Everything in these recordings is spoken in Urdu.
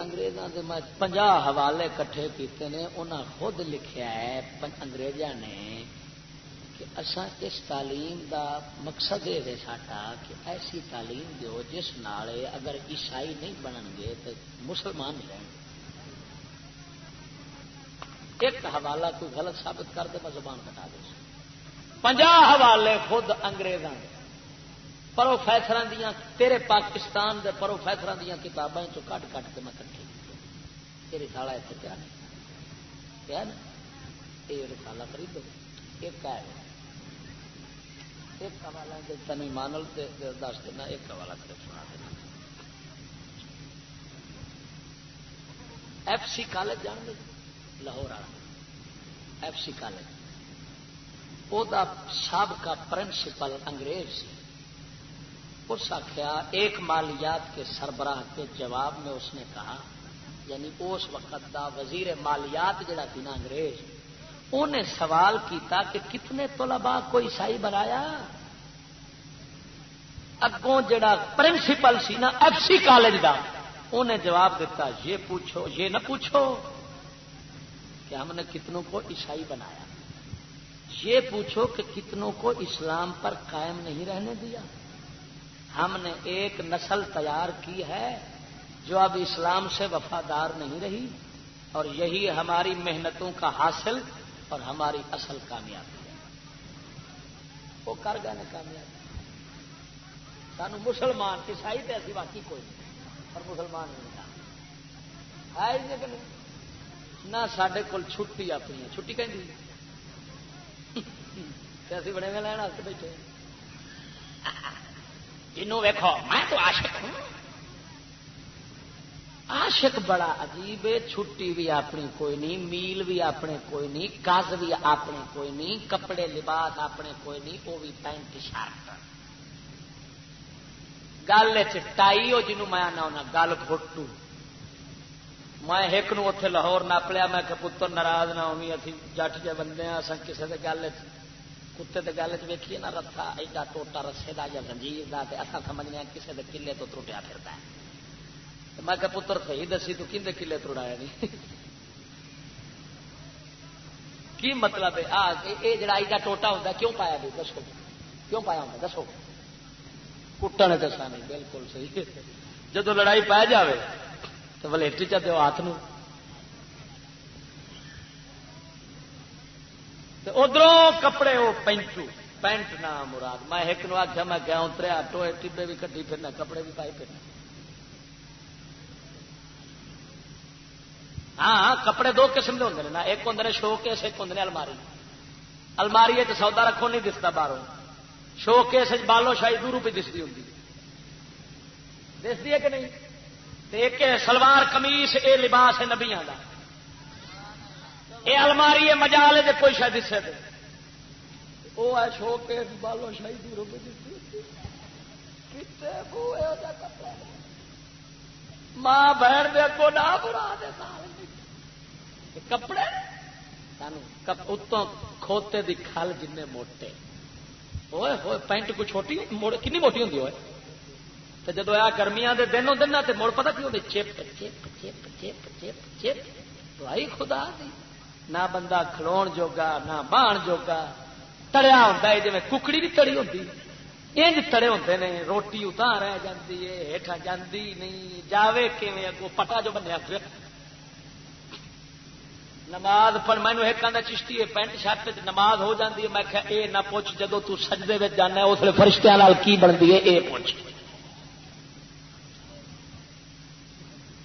انگریزاں دے میں 50 حوالے کٹھے کیتے نے. انہاں خود لکھیا ہے انگریزاں نے کہ اساں اس تعلیم دا مقصد یہ ہے ساڈا کہ ایسی تعلیم دیو جس نال اگر عیسائی نہیں بنن گے تو مسلمان نہیں رہن گے. ایک حوالہ کوئی غلط ثابت کر دے میں زبان کٹا دوں. 50 حوالے خود انگریزاں پروفیسراں دیاں تیرے پاکستان دے پروفیسراں دیاں کتاباں چوں کٹ کٹ کے میں کٹھی تیری سالا اتنے پیا نہیں کیا نا یہ رسالہ خریدو. ایک ہے ایک حوالہ تین ایمان دس دینا. ایک حوالہ کر سنا دینا. ایف سی کالج جان گے لاہور والا ایف سی کالج وہ سابقہ پرنسپل انگریز سی. اس آخیا ایک مالیات کے سربراہ کے جواب میں اس نے کہا یعنی اس وقت دا وزیر مالیات جڑا تھی نا انگریز انہیں سوال کیتا کہ کتنے طلباء کو عیسائی بنایا. اگوں جڑا پرنسپل سی نا ایف سی کالج دا انہیں جواب دیتا یہ پوچھو یہ نہ پوچھو کہ ہم نے کتنوں کو عیسائی بنایا, یہ پوچھو کہ کتنوں کو اسلام پر قائم نہیں رہنے دیا. ہم نے ایک نسل تیار کی ہے جو اب اسلام سے وفادار نہیں رہی اور یہی ہماری محنتوں کا حاصل اور ہماری اصل کامیابی ہے. وہ کر گئے نا کامیابی. سانو مسلمان عیسائی تو ایسی باقی کوئی نہیں اور مسلمان نہیں ہے کہ نہیں نہ سڈے کول چھٹی اپنی چھٹی کہ اسی بڑے میں لین واسطے بیٹھے جنوں ویکھو میں تو عاشق ہوں. عاشق بڑا عجیب ہے. چھٹی بھی اپنی کوئی نہیں, میل بھی اپنے کوئی نہیں, گز بھی اپنے کوئی نہیں, کپڑے لباس اپنے کوئی نہیں, وہ بھی پینٹ شرٹ. گل ٹائی وہ جنوں میں آنا ہونا گل گھٹو. میں ایک نو اتے لاہور نپ لیا میں کہ پتر ناراض نہ ہوئی اسی جٹ جے بندے ہیں اصل کسی کے گل کتے کے گل ویکھیے نا رتھا ایڈا ٹوٹا رسے کا یا زنجیر کا اصل سمجھنے کسی کے کلے تو ترٹیا پھرتا ہے. میں کہ پتر صحیح دسی تو کھے کلے ترڑایا نہیں کی مطلب ہے یہ جڑا ایڈا ٹوٹا ہوتا کیوں پایا بھی دسو کیوں پایا ہوتا دسو کٹا نے دسا نہیں. بالکل صحیح. جدو لڑائی پی جائے تو ولیٹی چ دو ہاتھ ادھر کپڑے وہ پینچو پینٹ نہ مراد. میں ایک نو آخیا میں گیا اتریا ٹوئے ٹبے بھی کٹی پھرنا کپڑے بھی پائی پھرنا. ہاں کپڑے دو قسم کے ہوتے ہیں نا, ایک ہوں شو کیس ایک ہوں الماری. الماری سودا رکھو نہیں دستا باہروں, شو کیس بالو شاہی دوروں پہ دستی ہوتی دستی ہے کہ نہیں. ایک سلوار قمیص اے لباس ہے نبیاں کا, یہ الماری ہے مجال ہے کوئی شاید حصے دے وہ ہے شو کیس بالو شاہی دوروں پہ دستی ماں بہن دے کو نہ برا دے کپڑے اتوں کھوتے دی کھل جن موٹے ہوئے ہوئے پینٹ کو چھوٹی کنی موٹی ہوتی ہوئے تو جدو آ گرمیاں دے دن ہوتے نا تو مڑ پتا کی ہوتے چپ چپ چپ چپ چپ چپ دوائی خدا دی نہ بندہ کھلون جوگا نہ بان جوگا تڑیا ہوتا ہے جی ککڑی بھی تڑی ہوتی انج تڑے ہوتے ہیں روٹی اتار رہ جاتی ہے ہیٹا جاندی نہیں جاوے کیویں اگوں پٹا جو بنیا پھر نماز پڑھ مینو ایک آدھا چشتی ہے پینٹ شرٹ نماز ہو جاتی ہے میں کہ اے نہ پوچھ جدو تو سجدے میں جانا اس لیے فرشتیاں نال کی بنتی ہے اے پوچھ.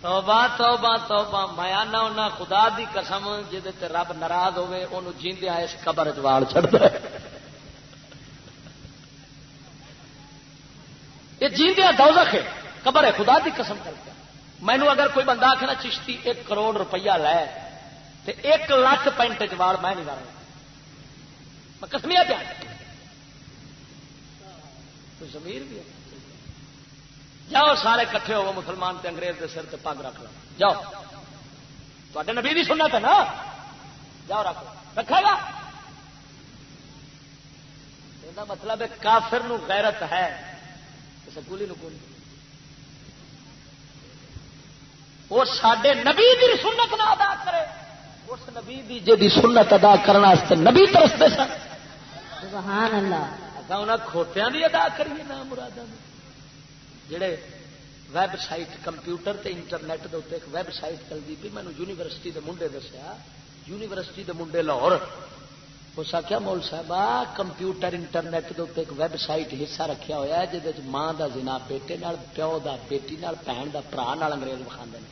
توبہ توبہ توبہ میں آنا ہونا خدا دی قسم جہد رب ناراض ہوے انہوں جیندیا اس قبر چ وال چھڑدا ہے. یہ جیندیا دوزخ ہے قبر ہے خدا دی قسم کر کے. مینو اگر کوئی بندہ آخنا چشتی 1 کروڑ روپیہ لے تو 1 لاکھ پینٹ چوال میں نہیں لانا میں قسمیا پیا کوئی ضمیر بھی ہے. جاؤ سارے کٹھے ہو مسلمان تے انگریز دے سر تے پگ رکھ لو جاؤ تے نبی دی سنت ہے نا جاؤ رکھو رکھے گا. یہ مطلب ہے کافر نو غیرت ہے سکولی نو کوئی وہ سڈے نبی دی سنت نہ ادا کرے، اس نبی دی جی سنت ادا کرنے نبی ترستے سن. سبحان اللہ. انہیں کھوتیاں دی ادا کریے نہ مراداں جڑے ویب سائٹ کمپیوٹر تے انٹرنیٹ دے اوتے ایک ویب سائٹ چلتی پی، مینوں یونیورسٹی دے منڈے دسیا، یونیورسٹی دے منڈے لاہور، اس آخیا مول صاحب کمپیوٹر انٹرنیٹ دے اوتے ایک ویب سائٹ حصہ رکھیا ہوا ہے جہد ماں دا زنا بیٹے نال، پیو دا بیٹی نال، بہن دا برا نال انگریز وکھاندے نے.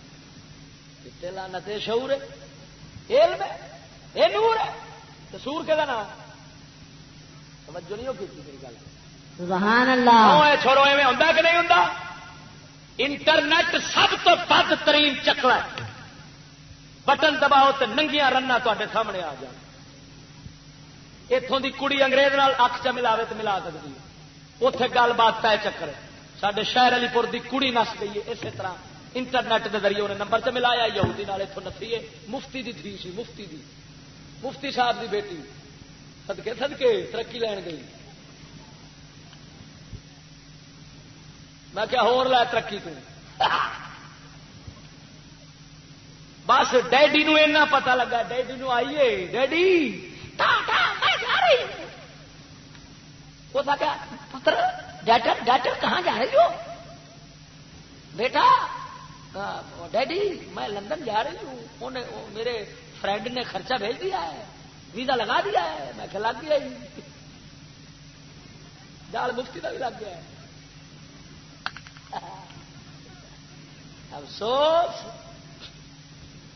کتے لعنت شعور ہے، علم ہے، اے نور ہے، تے سور کہدا نام توجہ نہیں ہو کیتی میری گل. سبحان اللہ. چھوڑو ایویں ہوندا کہ نہیں ہوندا؟ انٹرنیٹ سب تو بد ترین چکلا ہے، بٹن دباؤ تے ننگیاں رناں تواڈے سامنے آ جان. اتوں دی کڑی انگریز نال اکھ چ ملاوے تو ملا سکتی، اتے گل بات طے چکر ہے. سڈے شہر علی پور دی کڑی نس گئی ہے اسی طرح انٹرنیٹ کے ذریعے انہیں نمبر چ ملایا، یہودی نال اتوں نسی ہے. مفتی دی تھی سی، مفتی صاحب دی بیٹی صدقے صدقے ترقی لین گئی. میں کیا ہور لے ترقی تو بس ڈیڈی نو اینا پتہ لگا، ڈیڈی نو آئیے ڈیڈی پتر ڈاکٹر کہاں جا رہی ہو بیٹا؟ ڈیڈی میں لندن جا رہی ہوں، میرے فرینڈ نے خرچہ بھیج دیا ہے، ویزا لگا دیا ہے. میں کہ لگ گیا دال مفتی کا بھی لگ گیا ہے. افسوس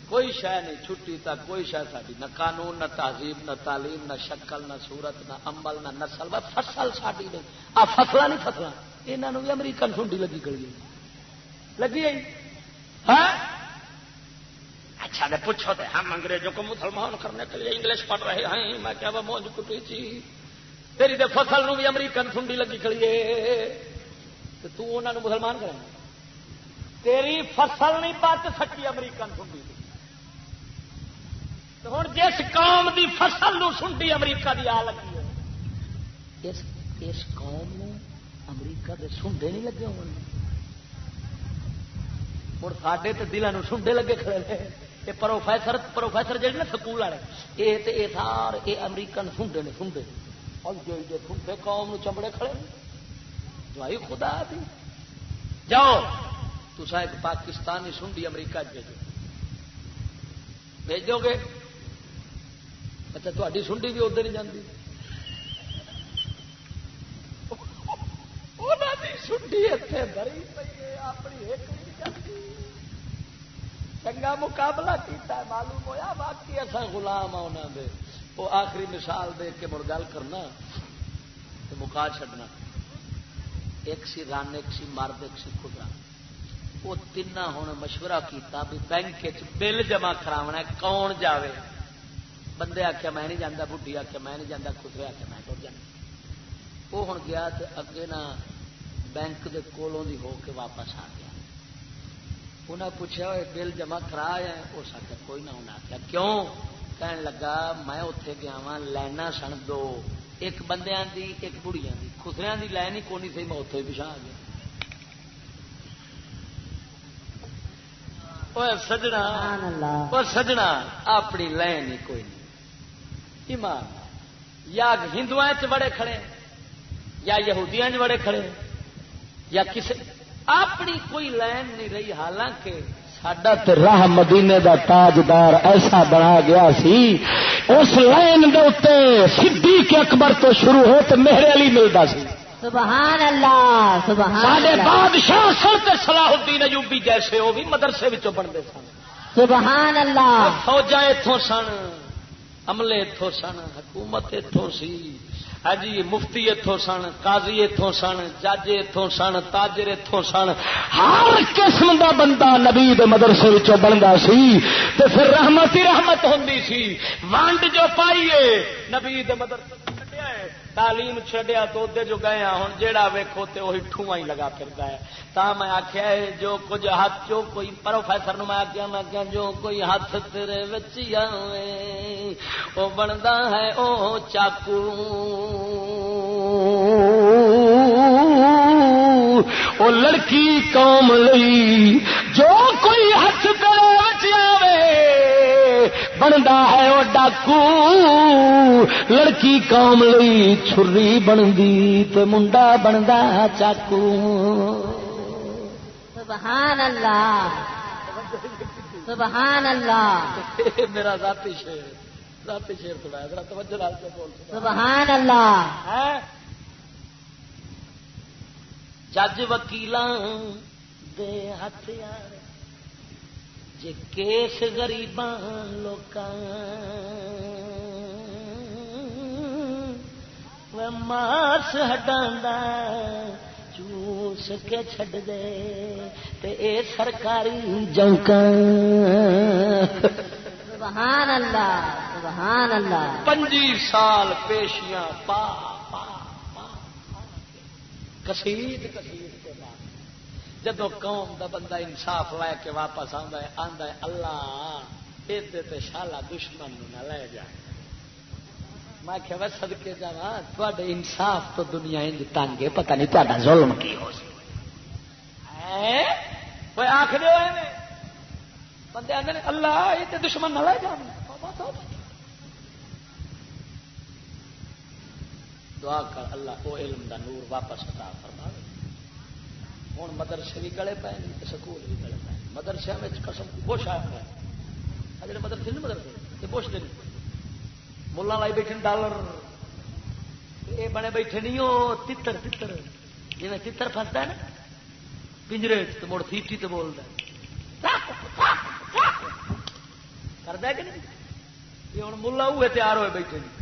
کوئی شہ نہیں چھٹی تک، کوئی شہ ساری نہ قانون نہ تہذیب نہ تعلیم نہ شکل نہ صورت نہ عمل نہ نسل. فصل ساری نہیں، آ فصل نہیں فصل یہاں بھی امریکن سنڈی لگی کری لگی ہاں. اچھا میں پوچھو تو ہم انگریزوں کو مسلمان کرنے کے لیے انگلش پڑھ رہے ہیں. میں کیا وہ موج کٹی تھی تیری دے فصل نو بھی امریکن سنڈی لگی کریے تو انہوں نے مسلمان کریں. تیری فصل نہیں بچ سکی امریکن سنڈی. ہوں جس قوم دی فصل نو سنڈی امریکہ دی آ لگی ہے، اس قوم نو امریکہ دے سنڈے نہیں لگے ہوں. اور ساڈے تے دلوں سنڈے لگے کھڑے نے. یہ پروفیسر جڑے نا سکول والے یہ سارے یہ امریکن سنڈے نے، سنڈے اور سنڈے قوم نو چمڑے کھڑے دوائی خدا دی. جاؤ تسا ایک پاکستانی سنڈی امریکہ بھیجو گے، اچھا تاری سنڈی بھی ادھر ہی جاتی، سنڈی اتنے بری پی ہے اپنی ایک نہیں جاتی. چنگا مقابلہ کیتا ہے، معلوم ہوا باقی اصا غلام ہاں انہوں دے. وہ آخری مثال دے کے مڑ گل کرنا تو مکا چھڈنا. ایک سی رن، ایک سی مرد، ایک سی خدا. وہ تین ہوں مشورہ کیتا بھی بینک بل جمع کراونا کون جاوے. بندے آخیا میں نہیں جانا، بڈھی آخیا میں نہیں جانا، خسرے آخیا میں ٹر جانا. وہ ہوں گیا تو اگے نہ بینک دے کولوں دی ہو کے واپس آ گیا. انہیں پوچھا بل جمع کرایا؟ اس آخیا کوئی نہ. انہیں آخیا کیوں؟ کہن لگا میں اتے گیا وا لائنا سن دو، ایک بندیاں دی ایک بڑھیاں دی. خسریاں دی لائن ہی کونی سی، میں اتوں ہی پچھا آ گیا. سجنا سجنا اپنی لائن ہی کوئی نہیں. ایمان یا ہندو بڑے کھڑے یا یہودیاں بڑے کھڑے یا کسی اپنی کوئی لائن نہیں رہی. حالانکہ ساڈا تے راہ مدینے دا تاجدار ایسا بنا گیا سی، اس لائن دے اوتے صدیق اکبر تو شروع ہو تو میرے علی ملتا سی. سبحان اللہ سبحان اللہ. بادشاہ سن صلاح الدین ایوبی جیسے وہ بھی مدرسے وچوں بنتے سن. سبحان اللہ. فوجاں اتوں سن، عملے اتوں سن، حکومت اتوں سی. ہاں جی مفتی اتوں سن، قاضی اتوں سن، جج اتوں سن، تاجر اتوں سن. ہر قسم دا بندہ نبی دے مدرسے وچوں بندا سی. تے پھر رحمت ہی رحمت ہوندی سی. وانڈ جو پائیے نبی دے مدرسے چھڈیا ہے، تعلیم چھڈیا تو ادھر جو گئے ہوں جیڑا ویکھو تے وہی ٹھواں ہی لگا پھردا ہے. تا میں آخیا ہے جو کچھ ہاتھ جو کوئی پروفیسر نو میں آخیا جو کوئی ہاتھ تیرے وچ آوے او بندا ہے او چاقو، او لڑکی قوم لئی جو کوئی ہاتھ بنتا ہے وہ ڈاکو لڑکی قوم لئی چھری بنتی تو منڈا بنتا چاقو سبحان اللہ سبحان اللہ میرا ذاتی شیر تھوڑا ذرا توجہ لال کے بول سبحان اللہ جج وکیلاں دے ہتھیار جے کیس غریباں لوکاں وہ ماس ہٹاندا چوس کے چھڈ دے تے اے سرکاری جوکاں سبحان اللہ سبحان اللہ 25 سال پیشیاں پا پا پا کسید کے بعد جدو قوم دا بندہ انصاف لے کے واپس آندا ہے اللہ ادھر تے شالا دشمن نہ لے جائے میں کہ وہ صدقے جاواں تواڈے انصاف تو دنیا انج تنگ ہے پتہ نہیں تہاڈا ظلم کی ہو ہے کوئی آکھدے ہوئے نے بندے آندے نے اللہ یہ تے دشمن نہ لے جان دعا کر اللہ وہ علم دا نور واپس عطا فرماوے ہوں مدرسے بھی گلے پے سکول بھی گلے پے مدرسے میں قسم بوش آیا ہوا ہے جڑے مدرسے نہیں مدرسے بوش دے ملا لائی بیٹھے ڈالر یہ بنے بیٹھے نہیں وہ تتر جی میں تتر پھنستا ہے نا پنجرے تو مڑ تھیٹی تو بولتا کرتا ہے کہ نہیں یہ ہوں ملا ہوئے تیار ہوئے بیٹھے نہیں